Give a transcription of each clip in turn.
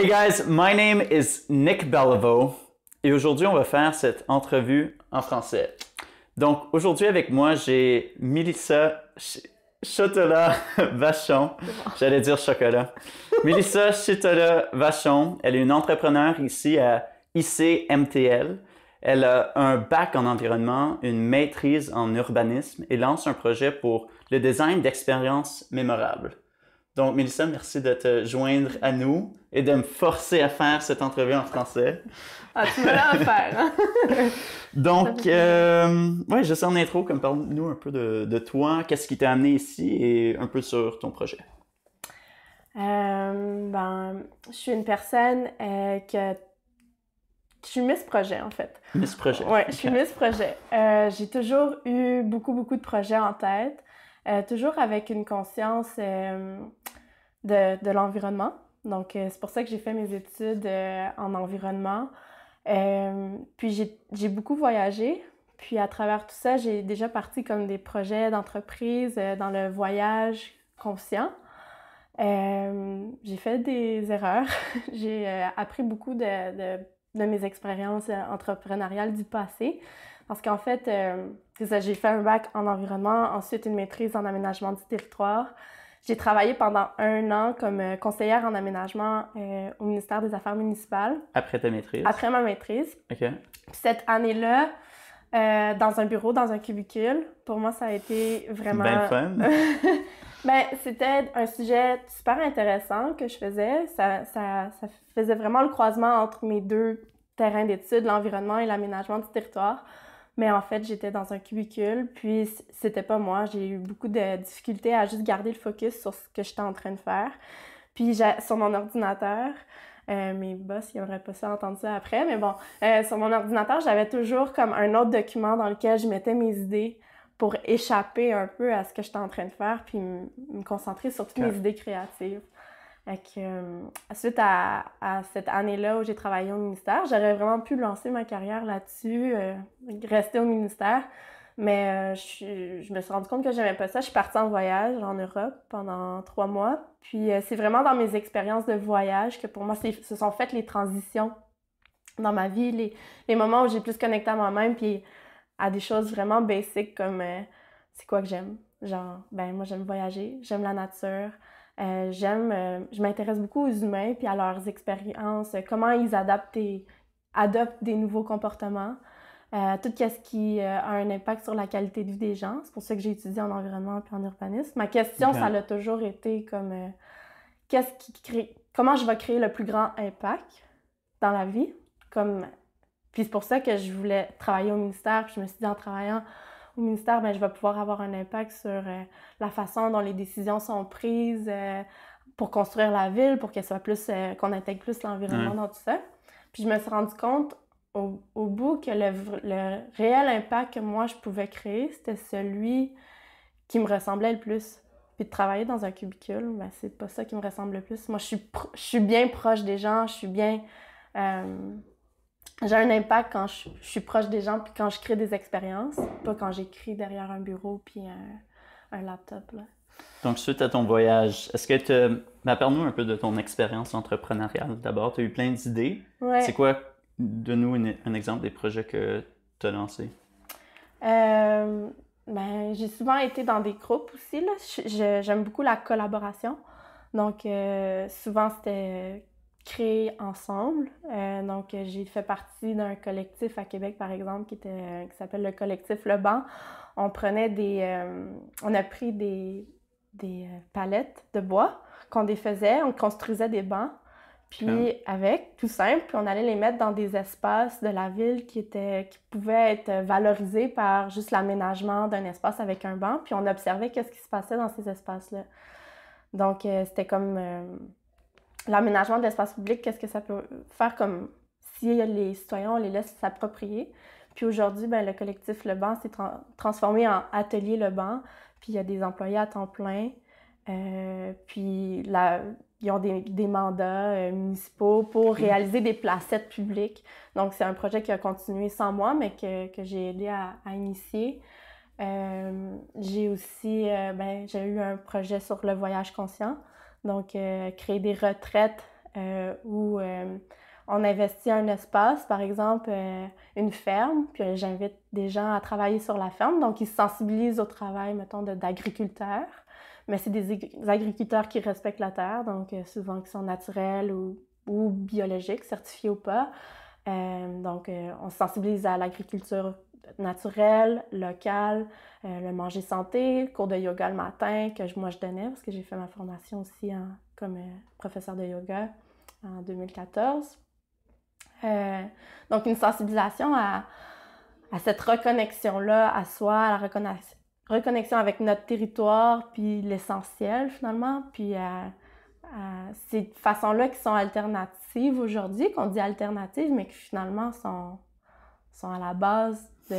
Hey guys, my name is Nick Beliveau et aujourd'hui on va faire cette entrevue en français. Donc aujourd'hui avec moi j'ai Mélissa Chotola Vachon, j'allais dire chocolat. Mélissa Chotola Vachon, elle est une entrepreneure ici à ICMTL. Elle a un bac en environnement, une maîtrise en urbanisme et lance un projet pour le design d'expériences mémorables. Donc, Mélissa, merci de te joindre à nous et de me forcer à faire cette entrevue en français. Ah, tu me l'as à faire, hein? Donc, ouais, juste en intro, comme parle-nous un peu de toi, qu'est-ce qui t'a amené ici et un peu sur ton projet. Je suis une personne je suis Miss Projet, en fait. Miss Projet. Oui, je suis Miss Projet. J'ai toujours eu beaucoup de projets en tête, toujours avec une conscience de l'environnement. Donc, c'est pour ça que j'ai fait mes études en environnement. Puis, j'ai beaucoup voyagé. Puis, à travers tout ça, j'ai déjà parti comme des projets d'entreprise dans le voyage conscient. J'ai fait des erreurs. J'ai appris beaucoup de mes expériences entrepreneuriales du passé. Parce qu'en fait, c'est ça, j'ai fait un bac en environnement, ensuite une maîtrise en aménagement du territoire. J'ai travaillé pendant 1 an comme conseillère en aménagement au ministère des Affaires municipales. Après ta maîtrise? Après ma maîtrise. OK. Puis cette année-là, dans un bureau, dans un cubicule, pour moi, ça a été vraiment... Ben fun! C'était un sujet super intéressant que je faisais. Ça faisait vraiment le croisement entre mes deux terrains d'études, l'environnement et l'aménagement du territoire. Mais en fait, j'étais dans un cubicule, puis c'était pas moi. J'ai eu beaucoup de difficultés à juste garder le focus sur ce que j'étais en train de faire. Puis sur mon ordinateur, mes boss, ils n'auraient pas ça entendre ça après, mais bon, sur mon ordinateur, j'avais toujours comme un autre document dans lequel je mettais mes idées pour échapper un peu à ce que j'étais en train de faire, puis me concentrer sur toutes mes idées créatives. Suite à cette année-là où j'ai travaillé au ministère, j'aurais vraiment pu lancer ma carrière là-dessus, rester au ministère, mais je me suis rendu compte que j'aimais pas ça. Je suis partie en voyage en Europe pendant 3 mois, puis c'est vraiment dans mes expériences de voyage que pour moi, se sont faites les transitions dans ma vie, les moments où j'ai plus connecté à moi-même, puis à des choses vraiment basiques comme c'est quoi que j'aime. Genre, moi j'aime voyager, j'aime la nature, je m'intéresse beaucoup aux humains puis à leurs expériences, comment ils adoptent des nouveaux comportements, tout ce qui a un impact sur la qualité de vie des gens. C'est pour ça que j'ai étudié en environnement puis en urbanisme. Ma question, ça a toujours été comme comment je vais créer le plus grand impact dans la vie, puis c'est pour ça que je voulais travailler au ministère. Puis je me suis dit, en travaillant au ministère, je vais pouvoir avoir un impact sur la façon dont les décisions sont prises pour construire la ville, pour qu'elle soit plus, qu'on intègre plus l'environnement dans tout ça. Puis je me suis rendu compte au bout que le réel impact que moi je pouvais créer, c'était celui qui me ressemblait le plus. Puis de travailler dans un cubicule, c'est pas ça qui me ressemble le plus. Moi, je suis bien proche des gens, je suis bien... J'ai un impact quand je suis proche des gens puis quand je crée des expériences, pas quand j'écris derrière un bureau puis un laptop, là. Donc, suite à ton voyage, est-ce que parle-nous un peu de ton expérience entrepreneuriale d'abord. Tu as eu plein d'idées. Ouais. C'est quoi, donne-nous un exemple des projets que tu as lancés? J'ai souvent été dans des groupes aussi, là. J'aime beaucoup la collaboration. Donc, souvent, c'était créer ensemble. Donc, j'ai fait partie d'un collectif à Québec, par exemple, qui s'appelle le collectif Le Banc. On a pris des palettes de bois qu'on défaisait, on construisait des bancs, puis tout simple, puis on allait les mettre dans des espaces de la ville qui pouvaient être valorisés par juste l'aménagement d'un espace avec un banc, puis on observait qu'est-ce qui se passait dans ces espaces-là. Donc, c'était comme... l'aménagement de l'espace public, qu'est-ce que ça peut faire comme si les citoyens, on les laisse s'approprier. Puis aujourd'hui, le collectif Le Banc s'est transformé en atelier Le Banc, puis il y a des employés à temps plein, puis ils ont des mandats municipaux pour réaliser des placettes publiques. Donc c'est un projet qui a continué sans moi, mais que j'ai aidé à initier. J'ai aussi j'ai eu un projet sur le voyage conscient. Donc, créer des retraites où on investit un espace, par exemple une ferme, puis j'invite des gens à travailler sur la ferme, donc ils se sensibilisent au travail, mettons, d'agriculteurs, mais c'est des agriculteurs qui respectent la terre, donc souvent qui sont naturels ou biologiques, certifiés ou pas. Donc on se sensibilise à l'agriculture naturelle, locale, le manger santé, cours de yoga le matin que moi je donnais, parce que j'ai fait ma formation aussi comme professeur de yoga en 2014. Donc, une sensibilisation à cette reconnexion-là à soi, à la reconnexion avec notre territoire, puis l'essentiel finalement, puis à ces façons-là qui sont alternatives aujourd'hui, qu'on dit alternatives, mais qui finalement sont à la base du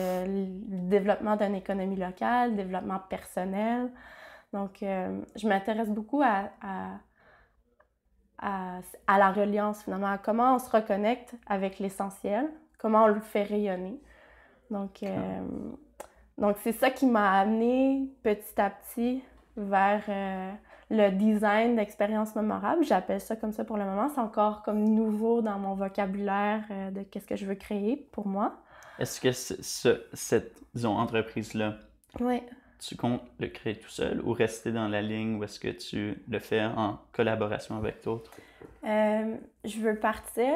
développement d'une économie locale, développement personnel. Donc, je m'intéresse beaucoup à la reliance, finalement, à comment on se reconnecte avec l'essentiel, comment on le fait rayonner. Donc c'est ça qui m'a amené petit à petit vers le design d'expériences mémorables. J'appelle ça comme ça pour le moment. C'est encore comme nouveau dans mon vocabulaire de qu'est-ce que je veux créer pour moi. Est-ce que cette, disons, entreprise-là, oui, tu comptes le créer tout seul ou rester dans la ligne ou est-ce que tu le fais en collaboration avec d'autres? Je veux partir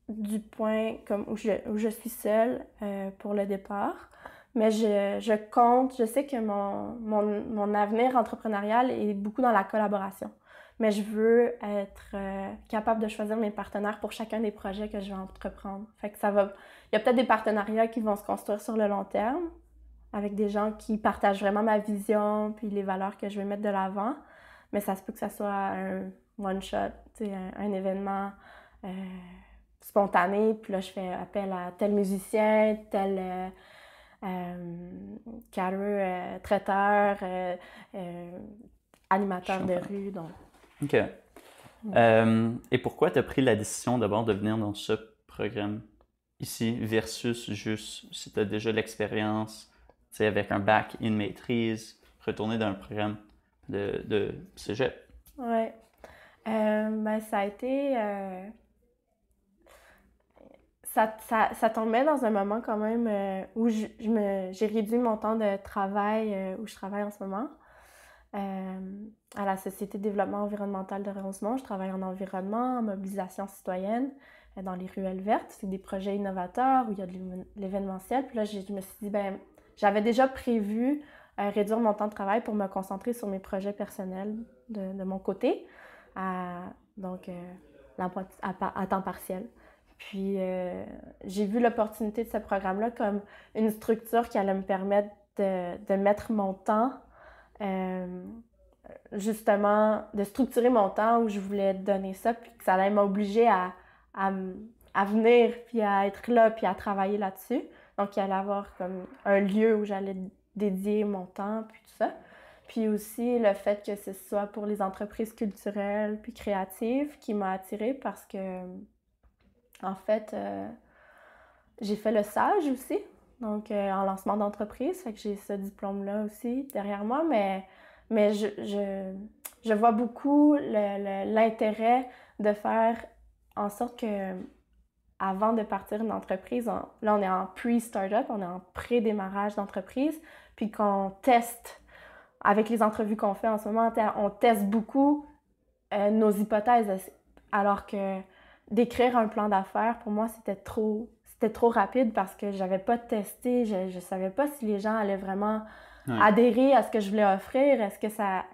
du point où je suis seule pour le départ, mais je compte, je sais que mon avenir entrepreneurial est beaucoup dans la collaboration, mais je veux être capable de choisir mes partenaires pour chacun des projets que je vais entreprendre. Fait que il y a peut-être des partenariats qui vont se construire sur le long terme, avec des gens qui partagent vraiment ma vision puis les valeurs que je vais mettre de l'avant. Mais ça se peut que ça soit un one-shot, un événement spontané. Puis là, je fais appel à tel musicien, tel catereux, traiteur, animateur de rue. Donc. OK. Et pourquoi tu as pris la décision d'abord de venir dans ce programme ici versus juste si tu as déjà l'expérience avec un bac, une maîtrise, retourner dans un programme de cégep? Oui. Ben, ça a été... Ça tombait dans un moment quand même où j'ai réduit mon temps de travail où je travaille en ce moment. À la Société de développement environnemental de Rosemont, je travaille en environnement, en mobilisation citoyenne, dans les ruelles vertes. C'est des projets innovateurs où il y a de l'événementiel. Puis là, je me suis dit, ben j'avais déjà prévu réduire mon temps de travail pour me concentrer sur mes projets personnels de mon côté, donc à temps partiel. Puis j'ai vu l'opportunité de ce programme-là comme une structure qui allait me permettre de mettre mon temps, justement, de structurer mon temps où je voulais donner ça, puis que ça allait m'obliger à venir, puis à être là, puis à travailler là-dessus. Donc, il allait avoir comme un lieu où j'allais dédier mon temps, puis tout ça. Puis aussi, le fait que ce soit pour les entreprises culturelles puis créatives qui m'a attirée parce que, en fait, j'ai fait le SAGE aussi, donc en lancement d'entreprise. Fait que j'ai ce diplôme-là aussi derrière moi, mais je vois beaucoup l'intérêt de faire en sorte que avant de partir une entreprise, là on est en pre-startup, on est en pré-démarrage d'entreprise, puis qu'on teste, avec les entrevues qu'on fait en ce moment, on teste beaucoup nos hypothèses, alors que d'écrire un plan d'affaires, pour moi, c'était trop rapide parce que j'avais pas testé, je savais pas si les gens allaient vraiment adhérer à ce que je voulais offrir, est-ce que ça,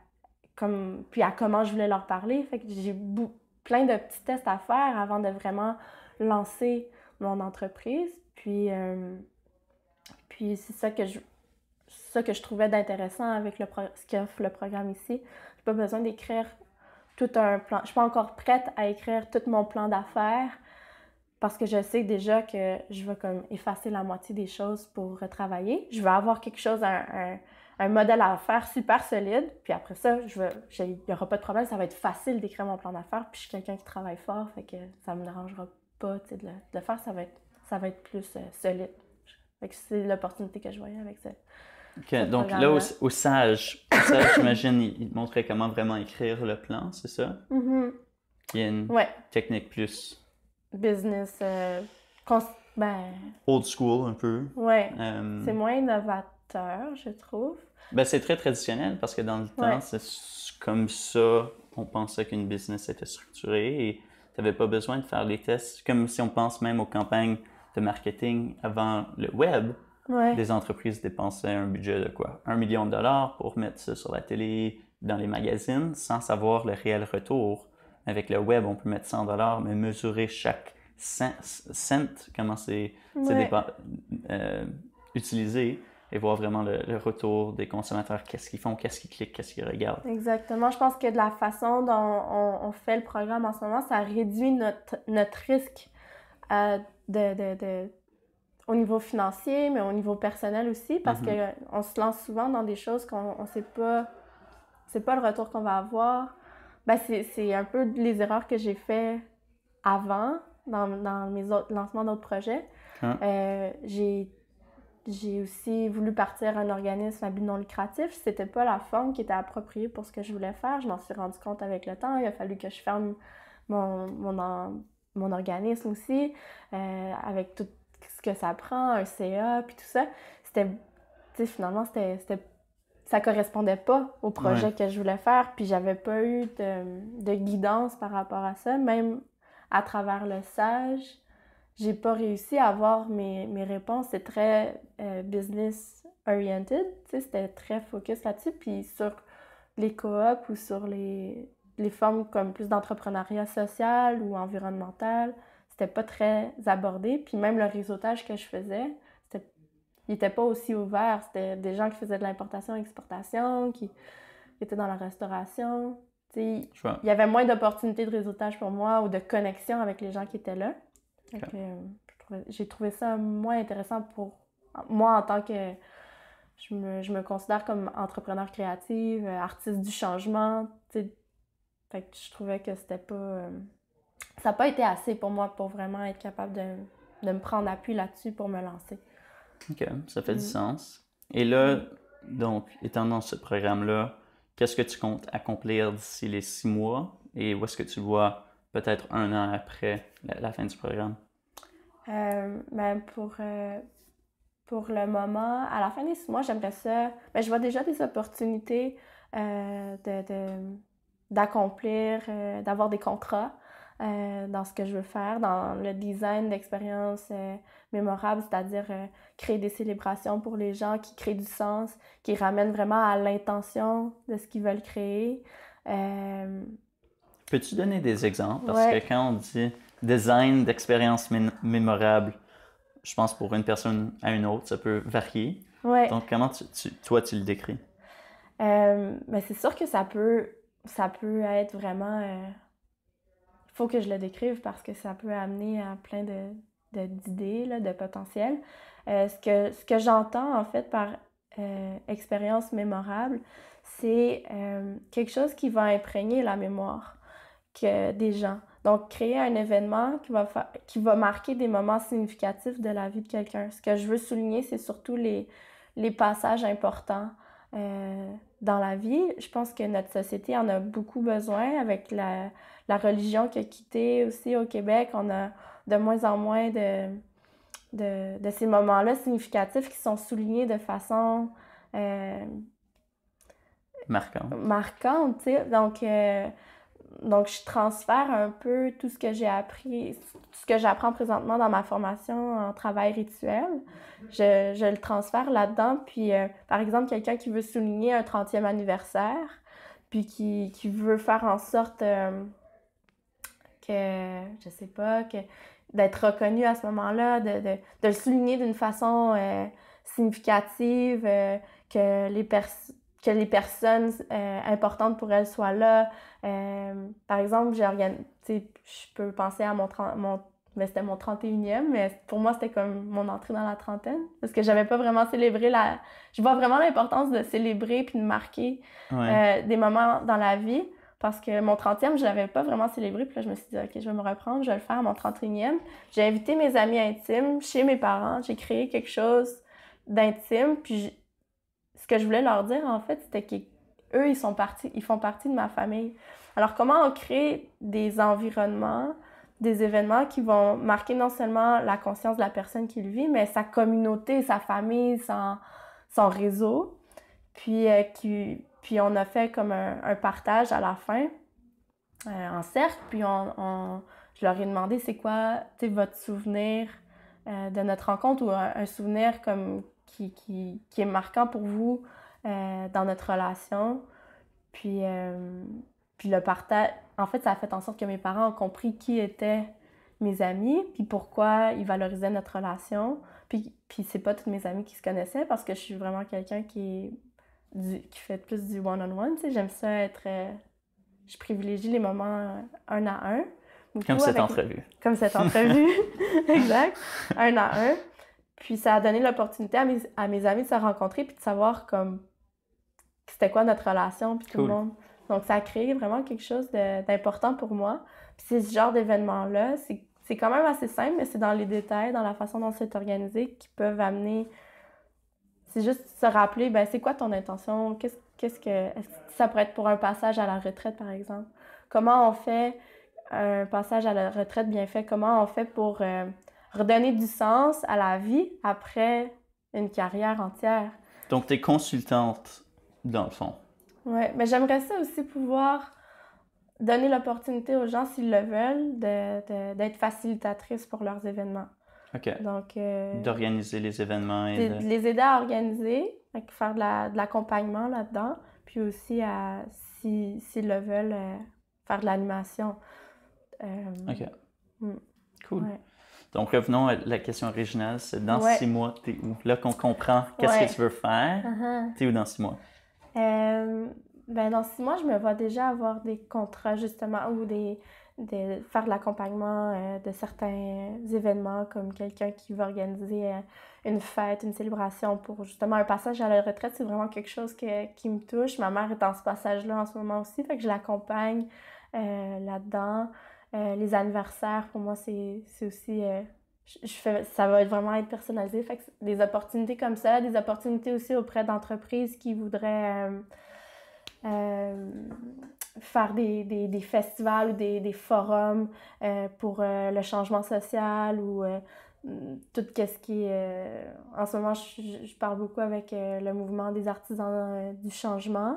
puis à comment je voulais leur parler. Fait que j'ai plein de petits tests à faire avant de vraiment lancer mon entreprise. Puis c'est ça que je trouvais d'intéressant avec ce qu'offre le programme ici. J'ai pas besoin d'écrire tout un plan. Je suis pas encore prête à écrire tout mon plan d'affaires parce que je sais déjà que je vais comme effacer la moitié des choses pour retravailler. Je vais avoir quelque chose, un modèle à faire super solide. Puis après ça, il n'y aura pas de problème. Ça va être facile d'écrire mon plan d'affaires. Puis je suis quelqu'un qui travaille fort, fait que ça me dérangera pas de le faire. Ça va être plus solide. Fait que c'est l'opportunité que je voyais avec ça. OK, donc là, au SAGE, j'imagine, il te montrait comment vraiment écrire le plan, c'est ça? Mm-hmm. qui est une Ouais, technique plus business, ben, old school un peu. ouais, Euh, c'est moins innovateur, je trouve. Ben, c'est très traditionnel parce que dans le temps, Ouais, c'est comme ça, on pensait qu'une business était structurée et tu n'avais pas besoin de faire les tests. Comme si on pense même aux campagnes de marketing avant le web, ouais, des entreprises dépensaient un budget de quoi? 1 million de dollars pour mettre ça sur la télé, dans les magazines, sans savoir le réel retour. Avec le web, on peut mettre 100 dollars, mais mesurer chaque cent, comment c'est ouais, utilisé et voir vraiment le retour des consommateurs, qu'est-ce qu'ils font, qu'est-ce qu'ils cliquent, qu'est-ce qu'ils regardent. exactement. Je pense que de la façon dont on fait le programme en ce moment, ça réduit notre risque de au niveau financier, mais au niveau personnel aussi, parce que on se lance souvent dans des choses qu'on on sait pas, c'est pas le retour qu'on va avoir. Ben, c'est un peu les erreurs que j'ai fait avant, dans mes autres lancements d'autres projets. Hein? J'ai aussi voulu partir un organisme à but non lucratif. C'était pas la forme qui était appropriée pour ce que je voulais faire. Je m'en suis rendu compte avec le temps. Il a fallu que je ferme mon organisme aussi, avec tout ce que ça prend, un CA, puis tout ça. C'était, tu sais, finalement, ça correspondait pas au projet que je voulais faire, puis j'avais pas eu de guidance par rapport à ça. Même à travers le SAGE, j'ai pas réussi à avoir mes réponses. C'est très business oriented, tu sais, c'était très focus là-dessus. Puis sur les coops ou sur les formes comme plus d'entrepreneuriat social ou environnemental, c'était pas très abordé. Puis même le réseautage que je faisais, il était pas aussi ouvert. C'était des gens qui faisaient de l'importation-exportation, qui étaient dans la restauration. Tu sais, il y avait moins d'opportunités de réseautage pour moi ou de connexion avec les gens qui étaient là. Donc, j'ai trouvé ça moins intéressant pour moi en tant que... Je me considère comme entrepreneur créative, artiste du changement. T'sais. Fait que je trouvais que c'était pas... ça n'a pas été assez pour moi pour vraiment être capable de me prendre appui là-dessus pour me lancer. OK, ça fait du sens. Et là, donc, étant dans ce programme-là, qu'est-ce que tu comptes accomplir d'ici les 6 mois et où est-ce que tu vois peut-être 1 an après la fin du programme? Ben pour le moment, à la fin des 6 mois, j'aimerais ça... Ben, je vois déjà des opportunités d'accomplir, d'avoir des contrats dans ce que je veux faire, dans le design d'expériences mémorables, c'est-à-dire créer des célébrations pour les gens qui créent du sens, qui ramènent vraiment à l'intention de ce qu'ils veulent créer. Peux-tu donner des exemples? Parce que quand on dit design d'expériences mémorables, je pense pour une personne à une autre, ça peut varier. Ouais. Donc, comment toi, tu le décris? Ben c'est sûr que ça peut être vraiment... Il faut que je le décrive parce que ça peut amener à plein d'idées, là, de potentiel. Ce que j'entends, en fait, par expérience mémorable, c'est quelque chose qui va imprégner la mémoire des gens. Donc, créer un événement qui va marquer des moments significatifs de la vie de quelqu'un. Ce que je veux souligner, c'est surtout les passages importants dans la vie. Je pense que notre société en a beaucoup besoin avec la religion qui a quitté aussi au Québec. On a de moins en moins de ces moments-là significatifs qui sont soulignés de façon marquante, tu sais. Donc, je transfère un peu tout ce que j'ai appris, ce que j'apprends présentement dans ma formation en travail rituel. Je le transfère là-dedans. Puis, par exemple, quelqu'un qui veut souligner un 30e anniversaire, puis qui veut faire en sorte je sais pas, d'être reconnu à ce moment-là, de le souligner d'une façon significative, que les personnes importantes pour elle soient là. Par exemple, je peux penser à mais c'était mon 31e, mais pour moi, c'était comme mon entrée dans la trentaine, parce que j'avais pas vraiment célébré Je vois vraiment l'importance de célébrer puis de marquer des moments dans la vie, parce que mon 30e, je l'avais pas vraiment célébré, puis là, je me suis dit, OK, je vais me reprendre, je vais le faire à mon 31e. J'ai invité mes amis intimes chez mes parents, j'ai créé quelque chose d'intime, puis ce que je voulais leur dire, en fait, c'était eux, ils font partie de ma famille. Alors, comment on crée des environnements, des événements qui vont marquer non seulement la conscience de la personne qui le vit, mais sa communauté, sa famille, son réseau. Puis on a fait comme un partage à la fin, en cercle, puis je leur ai demandé c'est quoi votre souvenir de notre rencontre ou un souvenir comme qui est marquant pour vous dans notre relation. Puis le partage, en fait, ça a fait en sorte que mes parents ont compris qui étaient mes amis, puis pourquoi ils valorisaient notre relation. Puis c'est pas toutes mes amies qui se connaissaient parce que je suis vraiment quelqu'un qui fait plus du one-on-one, tu sais. J'aime ça être... je privilégie les moments un à un. Comme cette entrevue. Comme cette entrevue, exact. Un à un. Puis ça a donné l'opportunité à mes amis de se rencontrer puis de savoir comme c'était quoi notre relation, puis tout le monde. Donc ça a créé vraiment quelque chose d'important pour moi. Puis c'est ce genre d'événement-là, c'est quand même assez simple, mais c'est dans les détails, dans la façon dont c'est organisé, qui peuvent amener... C'est juste se rappeler, ben c'est quoi ton intention? Est-ce que ça pourrait être pour un passage à la retraite, par exemple? Comment on fait un passage à la retraite bien fait? Comment on fait pour redonner du sens à la vie après une carrière entière? Donc, tu es consultante, dans le fond. Oui, mais j'aimerais ça aussi pouvoir donner l'opportunité aux gens, s'ils le veulent, d'être facilitatrice pour leurs événements. OK. Donc, d'organiser les événements et de les aider à organiser, faire de l'accompagnement là-dedans, puis aussi, s'ils le veulent, faire de l'animation. OK. Mm. Cool. Ouais. Donc, revenons à la question originale, c'est dans Ouais. 6 mois, t'es où? Là qu'on comprend qu'est-ce que tu veux faire, t'es où dans 6 mois? Ben dans 6 mois, je me vois déjà avoir des contrats, justement, ou faire de l'accompagnement de certains événements, comme quelqu'un qui va organiser une fête, une célébration pour justement un passage à la retraite. C'est vraiment quelque chose qui me touche. Ma mère est dans ce passage-là en ce moment aussi, fait que je l'accompagne là-dedans. Les anniversaires, pour moi, c'est aussi... ça va vraiment être personnalisé. Fait que des opportunités comme ça, des opportunités aussi auprès d'entreprises qui voudraient faire des festivals ou des forums pour le changement social ou tout ce qui est... en ce moment, je parle beaucoup avec le mouvement des artisans du changement,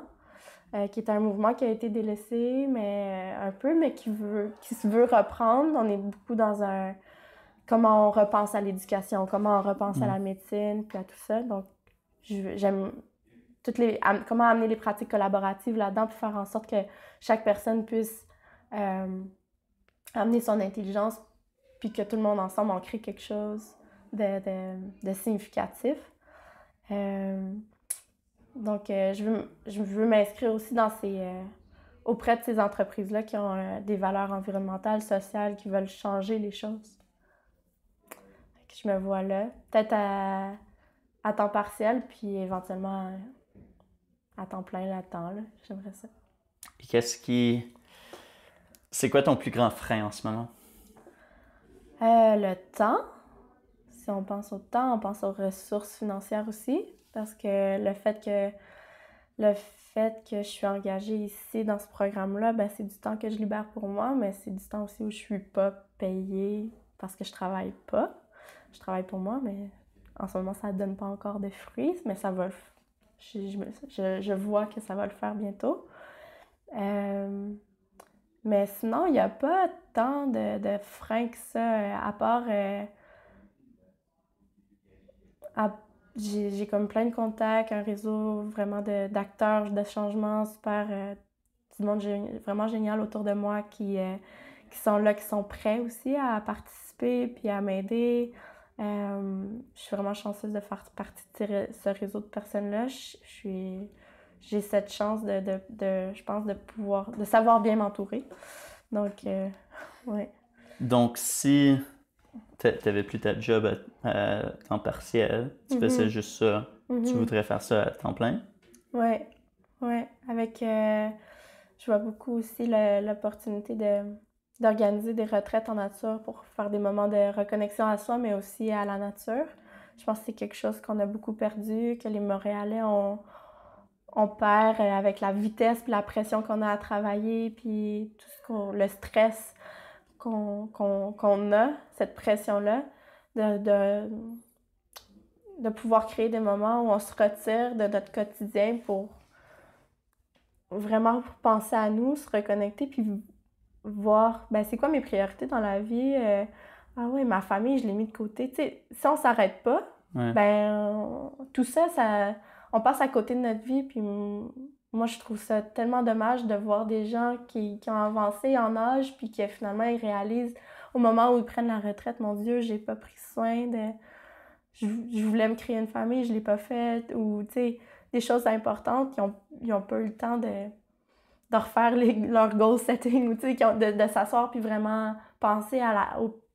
qui est un mouvement qui a été délaissé, mais un peu, mais qui se veut reprendre. On est beaucoup dans comment on repense à l'éducation, comment on repense à la médecine, puis à tout ça. Donc, j'aime comment amener les pratiques collaboratives là-dedans pour faire en sorte que chaque personne puisse amener son intelligence, puis que tout le monde ensemble, on crée quelque chose de significatif. Donc, je veux m'inscrire aussi auprès de ces entreprises-là qui ont des valeurs environnementales, sociales, qui veulent changer les choses. Je me vois là, peut-être à temps partiel, puis éventuellement à temps plein là-dedans. Là. J'aimerais ça. Et c'est quoi ton plus grand frein en ce moment? Le temps. Si on pense au temps, on pense aux ressources financières aussi. Parce que le fait que je suis engagée ici dans ce programme-là, ben, c'est du temps que je libère pour moi, mais c'est du temps aussi où je suis pas payée parce que je travaille pas. Je travaille pour moi, mais en ce moment, ça ne donne pas encore de fruits, mais ça va je vois que ça va le faire bientôt. Mais sinon, il n'y a pas tant de freins que ça, à part... j'ai comme plein de contacts, un réseau vraiment d'acteurs de changement super... du monde vraiment génial autour de moi qui sont là, qui sont prêts aussi à participer puis à m'aider. Je suis vraiment chanceuse de faire partie de ce réseau de personnes-là. J'ai cette chance je pense, de savoir bien m'entourer. Donc, ouais. Donc, si tu n'avais plus ta job à temps partiel, tu faisais juste ça, tu voudrais faire ça à temps plein? Oui, ouais. Je vois beaucoup aussi l'opportunité d'organiser des retraites en nature pour faire des moments de reconnexion à soi, mais aussi à la nature. Je pense que c'est quelque chose qu'on a beaucoup perdu, que les Montréalais on perd avec la vitesse puis la pression qu'on a à travailler, puis le stress qu'on a, cette pression-là, de pouvoir créer des moments où on se retire de notre quotidien pour vraiment penser à nous, se reconnecter, puis voir, ben c'est quoi mes priorités dans la vie. Ah oui, ma famille, je l'ai mis de côté. Tu sais, si on s'arrête pas, ben tout ça, on passe à côté de notre vie, puis moi, je trouve ça tellement dommage de voir des gens qui ont avancé en âge, puis qui finalement, ils réalisent au moment où ils prennent la retraite, mon Dieu, j'ai pas pris soin de... Je voulais me créer une famille, je l'ai pas faite, ou, tu sais, des choses importantes, ils ont pas eu le temps de refaire leur goal setting, ou, tu sais, de s'asseoir puis vraiment penser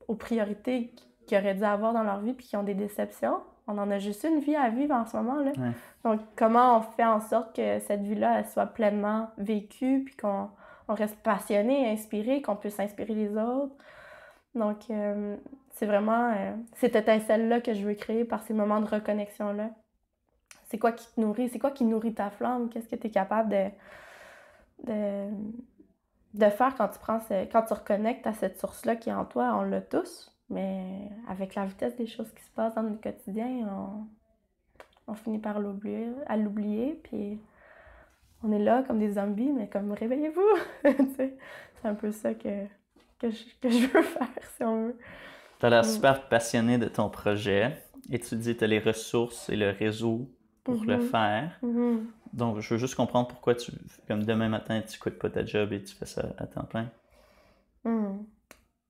aux priorités qu'ils auraient dû avoir dans leur vie, puis qui ont des déceptions. On en a juste une vie à vivre en ce moment, là. Ouais. Donc, comment on fait en sorte que cette vie-là, elle soit pleinement vécue, puis qu'on reste passionné, inspiré, qu'on puisse inspirer les autres. Donc, c'est vraiment cette étincelle-là que je veux créer par ces moments de reconnexion-là. C'est quoi qui te nourrit? C'est quoi qui nourrit ta flamme? Qu'est-ce que tu es capable de faire quand quand tu reconnectes à cette source-là qui est en toi? On l'a tous. Mais avec la vitesse des choses qui se passent dans notre quotidien, on finit par l'oublier, puis on est là comme des zombies, mais comme réveillez-vous! C'est un peu ça que je veux faire, si on veut. Tu as l'air super passionné de ton projet et tu dis que tu as les ressources et le réseau pour le faire. Donc, je veux juste comprendre pourquoi comme demain matin, tu quittes pas ta job et tu fais ça à temps plein.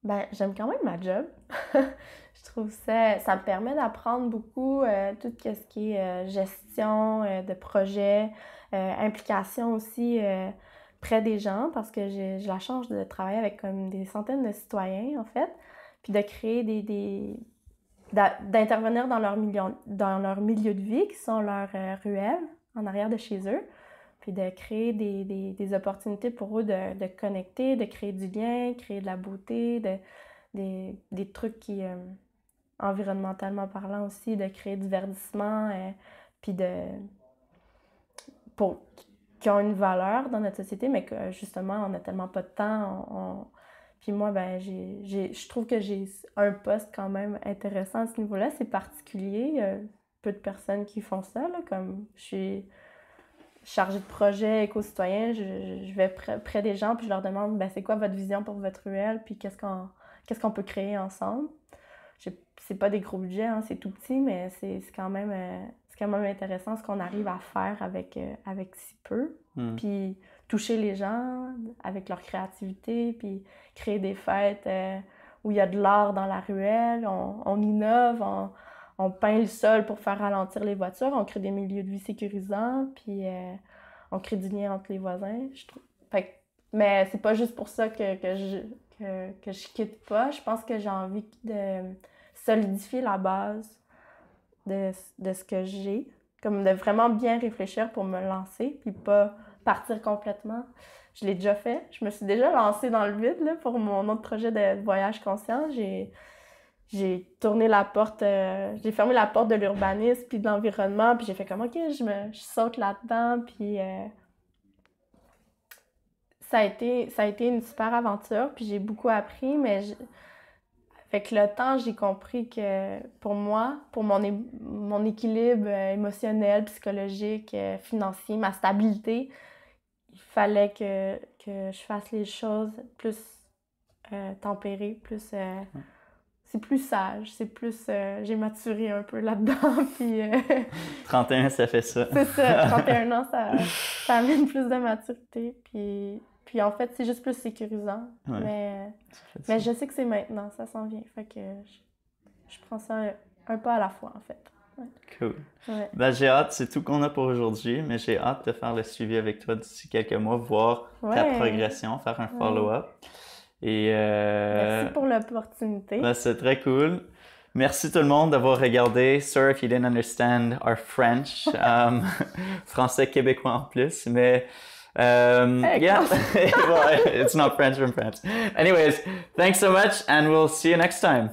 Ben, j'aime quand même ma job. Je trouve ça me permet d'apprendre beaucoup tout ce qui est gestion de projet, implication aussi près des gens, parce que j'ai la chance de travailler avec comme des centaines de citoyens, en fait, puis de créer d'intervenir dans leur milieu de vie, qui sont leurs ruelles, en arrière de chez eux, puis de créer des opportunités pour eux de connecter, de créer du lien, créer de la beauté, des trucs qui, environnementalement parlant aussi, de créer du verdissement, puis qui ont une valeur dans notre société, mais que justement, on n'a tellement pas de temps. Puis moi, ben, je trouve que j'ai un poste quand même intéressant à ce niveau-là. C'est particulier. Il y a peu de personnes qui font ça, là, comme je suis chargée de projet éco-citoyen, je vais près des gens puis je leur demande ben, c'est quoi votre vision pour votre ruelle, puis qu'est-ce qu'on peut créer ensemble. C'est pas des gros budgets, hein, c'est tout petit, mais c'est quand même intéressant ce qu'on arrive à faire avec si peu. Puis toucher les gens avec leur créativité, puis créer des fêtes où il y a de l'art dans la ruelle, on innove, on peint le sol pour faire ralentir les voitures, on crée des milieux de vie sécurisants, puis on crée du lien entre les voisins. Je trouve. Mais c'est pas juste pour ça que je quitte pas. Je pense que j'ai envie de solidifier la base de ce que j'ai, comme de vraiment bien réfléchir pour me lancer, puis pas partir complètement. Je l'ai déjà fait. Je me suis déjà lancée dans le vide là, pour mon autre projet de voyage conscient. J'ai tourné la porte, j'ai fermé la porte de l'urbanisme puis de l'environnement, puis j'ai fait comme OK, je saute là-dedans, puis ça a été une super aventure, puis j'ai beaucoup appris, mais avec le temps, j'ai compris que pour moi, pour mon équilibre émotionnel, psychologique, financier, ma stabilité, il fallait que je fasse les choses plus tempérées, plus... c'est plus sage, c'est plus... j'ai maturé un peu là-dedans, puis... 31, ça fait ça. C'est ça, 31 ans, ça amène plus de maturité, puis en fait, c'est juste plus sécurisant. Ouais, mais je sais que c'est maintenant, ça s'en vient. Fait que je prends ça un pas à la fois, en fait. Ouais. Cool. Ouais. Ben, j'ai hâte, c'est tout qu'on a pour aujourd'hui, mais j'ai hâte de faire le suivi avec toi d'ici quelques mois, voir ta progression, faire un follow-up. Et, merci pour l'opportunité. Ben, c'est très cool. Merci tout le monde d'avoir regardé. Sorry if you didn't understand our French. Français québécois en plus, mais... yeah, well, it's not French from France. Anyways, thanks so much, and we'll see you next time.